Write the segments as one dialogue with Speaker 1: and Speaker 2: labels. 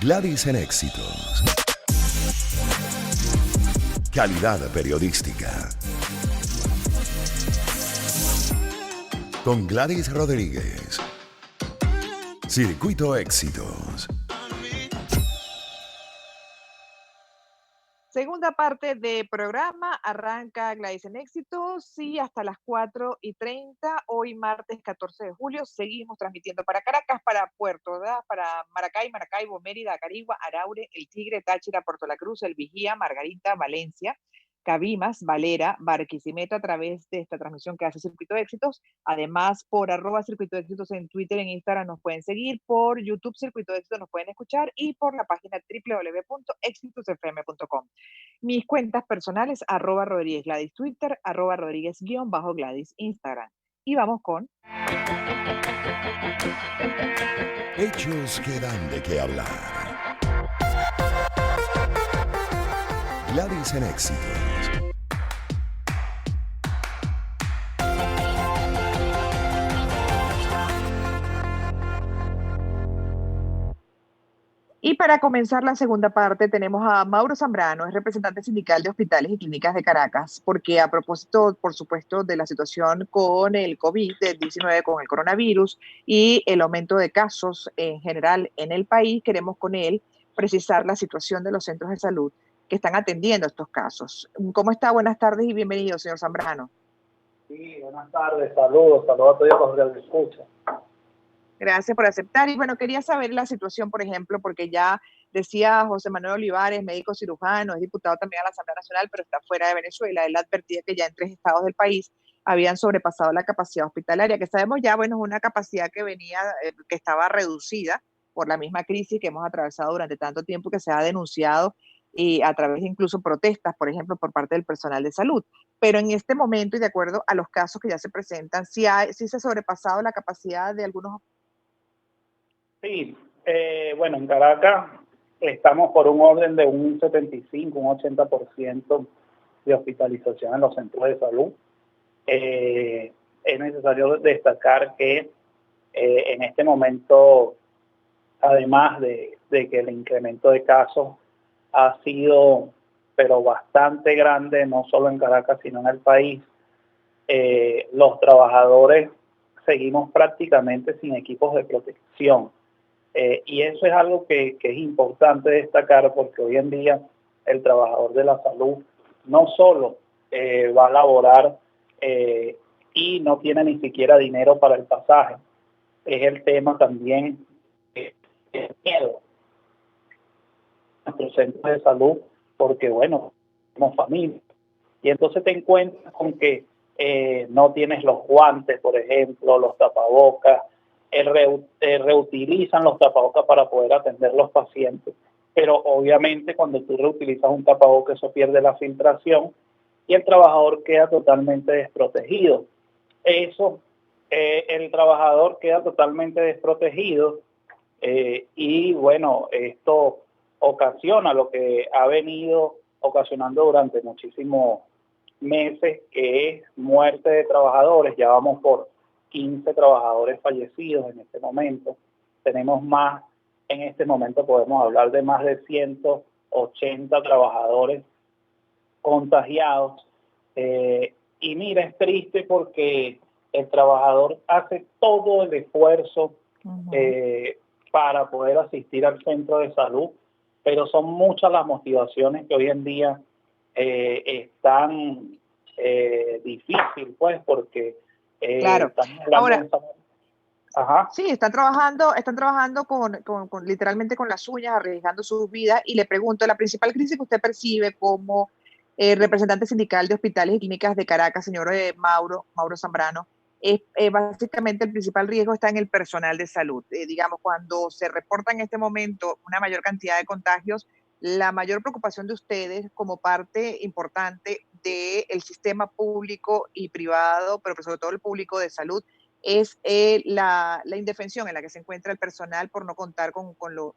Speaker 1: Gladys en Éxitos. Calidad periodística. Con Gladys Rodríguez. Circuito Éxitos.
Speaker 2: Segunda parte del programa, arranca Gladys en Éxitos y hasta las 4:30, hoy martes 14 de julio, seguimos transmitiendo para Caracas, para Puerto Ordaz, para Maracaibo, Mérida, Carigua, Araure, El Tigre, Táchira, Puerto La Cruz, El Vigía, Margarita, Valencia, Cabimas, Valera, Barquisimeto, a través de esta transmisión que hace Circuito de Éxitos. Además, por @Circuito de Éxitos en Twitter, en Instagram nos pueden seguir, por YouTube Circuito de Éxitos nos pueden escuchar y por la página www.exitosfm.com. Mis cuentas personales, @Rodríguez Gladys Twitter, @Rodríguez_Gladys Instagram. Y vamos con...
Speaker 1: Hechos que dan de qué hablar. Gladys en Éxitos.
Speaker 2: Y para comenzar la segunda parte tenemos a Mauro Zambrano, es representante sindical de hospitales y clínicas de Caracas, porque a propósito, por supuesto, de la situación con el COVID-19, con el coronavirus y el aumento de casos en general en el país, queremos con él precisar la situación de los centros de salud que están atendiendo estos casos. ¿Cómo está? Buenas tardes y bienvenido, señor Zambrano.
Speaker 3: Sí, buenas tardes, saludos a todos los que nos escuchan.
Speaker 2: Gracias por aceptar. Y bueno, quería saber la situación, por ejemplo, porque ya decía José Manuel Olivares, médico cirujano, es diputado también a la Asamblea Nacional, pero está fuera de Venezuela. Él advertía que ya en 3 estados del país habían sobrepasado la capacidad hospitalaria, que sabemos ya, bueno, es una capacidad que venía, que estaba reducida por la misma crisis que hemos atravesado durante tanto tiempo, que se ha denunciado y a través de incluso protestas, por ejemplo, por parte del personal de salud. Pero en este momento y de acuerdo a los casos que ya se presentan, sí se ha sobrepasado la capacidad de algunos.
Speaker 3: Sí, bueno, en Caracas estamos por un orden de un 75, un 80% de hospitalización en los centros de salud. Es necesario destacar que en este momento, además de que el incremento de casos ha sido, pero bastante grande, no solo en Caracas, sino en el país, los trabajadores seguimos prácticamente sin equipos de protección. Y eso es algo que es importante destacar, porque hoy en día el trabajador de la salud no solo va a laborar y no tiene ni siquiera dinero para el pasaje, es el tema también del miedo a nuestros centros de salud, porque bueno, somos familia. Y entonces te encuentras con que no tienes los guantes, por ejemplo, los tapabocas, reutilizan los tapabocas para poder atender los pacientes, pero obviamente cuando tú reutilizas un tapabocas eso pierde la filtración y el trabajador queda totalmente desprotegido. El trabajador queda totalmente desprotegido y bueno, esto ocasiona lo que ha venido ocasionando durante muchísimos meses, que es muerte de trabajadores. Ya vamos por 15 trabajadores fallecidos en este momento. Tenemos más, en este momento podemos hablar de más de 180 trabajadores contagiados. Y mira, es triste porque el trabajador hace todo el esfuerzo para poder asistir al centro de salud, pero son muchas las motivaciones que hoy en día están difíciles, pues, porque
Speaker 2: claro. Ahora,
Speaker 3: ajá.
Speaker 2: Sí, están trabajando con literalmente con las uñas, arriesgando sus vidas. Y le pregunto, la principal crisis que usted percibe como representante sindical de hospitales y clínicas de Caracas, señor Mauro Zambrano, es básicamente el principal riesgo está en el personal de salud. Digamos, cuando se reporta en este momento una mayor cantidad de contagios, la mayor preocupación de ustedes como parte importante del sistema público y privado, pero sobre todo el público de salud, es la indefensión en la que se encuentra el personal por no contar con lo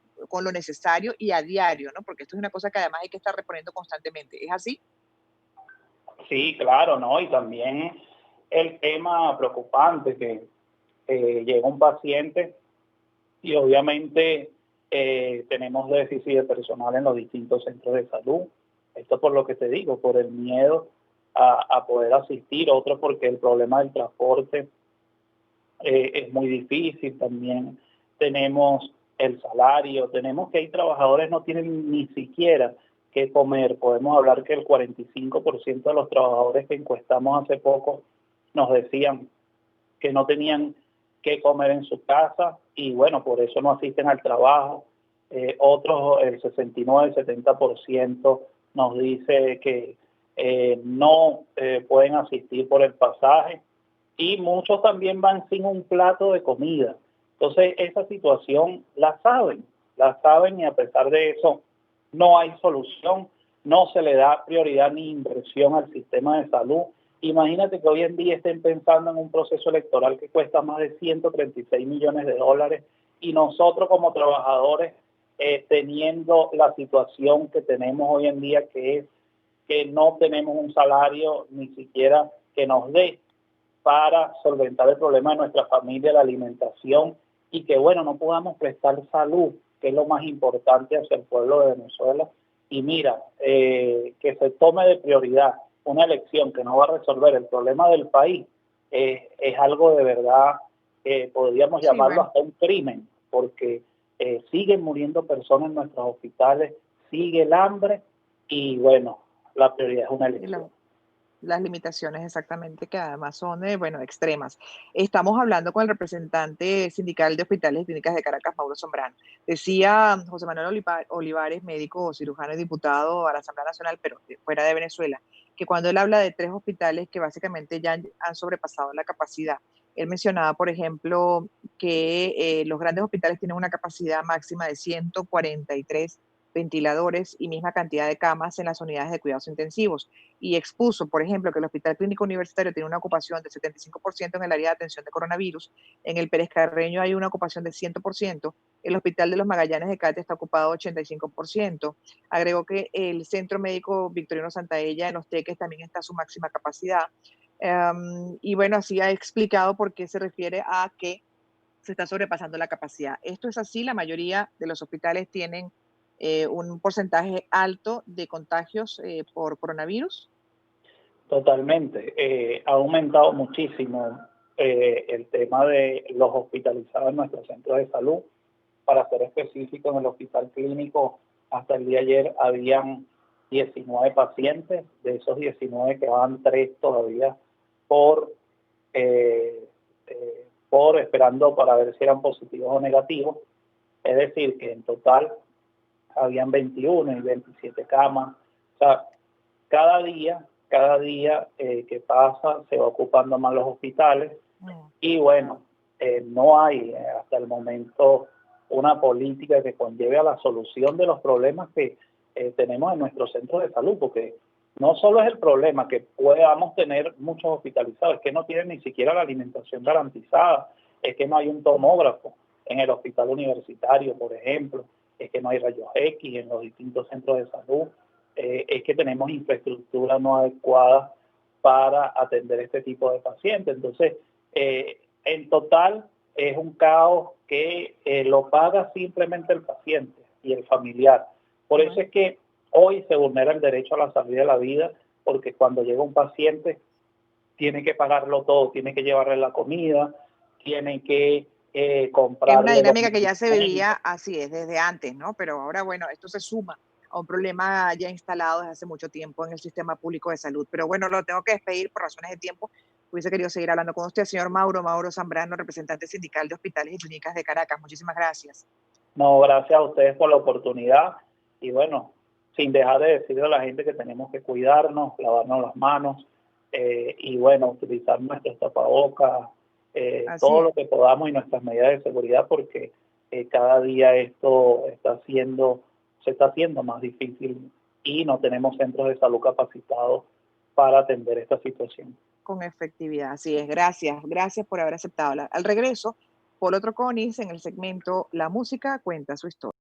Speaker 2: necesario y a diario, ¿no? Porque esto es una cosa que además hay que estar reponiendo constantemente. ¿Es así?
Speaker 3: Sí, claro, ¿no? Y también el tema preocupante que llega un paciente y obviamente tenemos déficit de personal en los distintos centros de salud. Esto por lo que te digo, por el miedo a poder asistir, otro porque el problema del transporte es muy difícil, también tenemos el salario, tenemos que hay trabajadores no tienen ni siquiera que comer. Podemos hablar que el 45% de los trabajadores que encuestamos hace poco nos decían que no tenían que comer en su casa y bueno, por eso no asisten al trabajo. Otros, el 69-70% nos dice que no pueden asistir por el pasaje y muchos también van sin un plato de comida. Entonces, esa situación la saben y a pesar de eso no hay solución, no se le da prioridad ni inversión al sistema de salud. Imagínate que hoy en día estén pensando en un proceso electoral que cuesta más de 136 millones de dólares y nosotros como trabajadores teniendo la situación que tenemos hoy en día, que es que no tenemos un salario ni siquiera que nos dé para solventar el problema de nuestra familia, la alimentación, y que bueno, no podamos prestar salud, que es lo más importante hacia el pueblo de Venezuela. Y mira, que se tome de prioridad una elección que no va a resolver el problema del país, es algo de verdad, podríamos llamarlo hasta un crimen, porque siguen muriendo personas en nuestros hospitales, sigue el hambre y bueno, la prioridad es una elección.
Speaker 2: Las limitaciones exactamente, que además son, bueno, extremas. Estamos hablando con el representante sindical de Hospitales y Clínicas de Caracas, Mauro Zambrano. Decía José Manuel Olivares, médico, cirujano y diputado a la Asamblea Nacional, pero fuera de Venezuela, que cuando él habla de 3 hospitales que básicamente ya han sobrepasado la capacidad, él mencionaba, por ejemplo, que los grandes hospitales tienen una capacidad máxima de 143 ventiladores y misma cantidad de camas en las unidades de cuidados intensivos, y expuso, por ejemplo, que el Hospital Clínico Universitario tiene una ocupación de 75% en el área de atención de coronavirus, en el Pérez Carreño hay una ocupación de 100%, el Hospital de los Magallanes de Catia está ocupado 85%, agregó que el Centro Médico Victorino Santaella en Los Teques también está a su máxima capacidad, y bueno, así ha explicado por qué se refiere a que se está sobrepasando la capacidad. Esto es así, la mayoría de los hospitales tienen un porcentaje alto de contagios por coronavirus.
Speaker 3: Totalmente. Ha aumentado muchísimo el tema de los hospitalizados en nuestros centros de salud. Para ser específico, en el hospital clínico, hasta el día de ayer habían 19 pacientes. De esos 19 quedaban 3 todavía por esperando para ver si eran positivos o negativos. Es decir, que en total habían 21 y 27 camas. O sea, cada día que pasa se va ocupando más los hospitales y bueno, no hay hasta el momento una política que conlleve a la solución de los problemas que tenemos en nuestros centros de salud, porque no solo es el problema que podamos tener muchos hospitalizados, es que no tienen ni siquiera la alimentación garantizada, es que no hay un tomógrafo en el hospital universitario, por ejemplo, es que no hay rayos X en los distintos centros de salud, es que tenemos infraestructura no adecuada para atender este tipo de pacientes. Entonces, en total es un caos que lo paga simplemente el paciente y el familiar. Por eso es que hoy se vulnera el derecho a la salud y a la vida, porque cuando llega un paciente tiene que pagarlo todo, tiene que llevarle la comida, tiene que comprarle.
Speaker 2: Es una dinámica que ya se vivía, así es, desde antes, ¿no? Pero ahora, bueno, esto se suma a un problema ya instalado desde hace mucho tiempo en el sistema público de salud. Pero bueno, lo tengo que despedir por razones de tiempo. Hubiese querido seguir hablando con usted, señor Mauro Zambrano, representante sindical de Hospitales y Clínicas de Caracas. Muchísimas gracias.
Speaker 3: No, gracias a ustedes por la oportunidad y bueno, sin dejar de decirle a la gente que tenemos que cuidarnos, lavarnos las manos y bueno, utilizar nuestros tapabocas, todo lo que podamos y nuestras medidas de seguridad, porque cada día esto se está haciendo más difícil y no tenemos centros de salud capacitados para atender esta situación.
Speaker 2: Con efectividad, así es. Gracias por haber aceptado. Al regreso, Polo Troconis en el segmento La música cuenta su historia.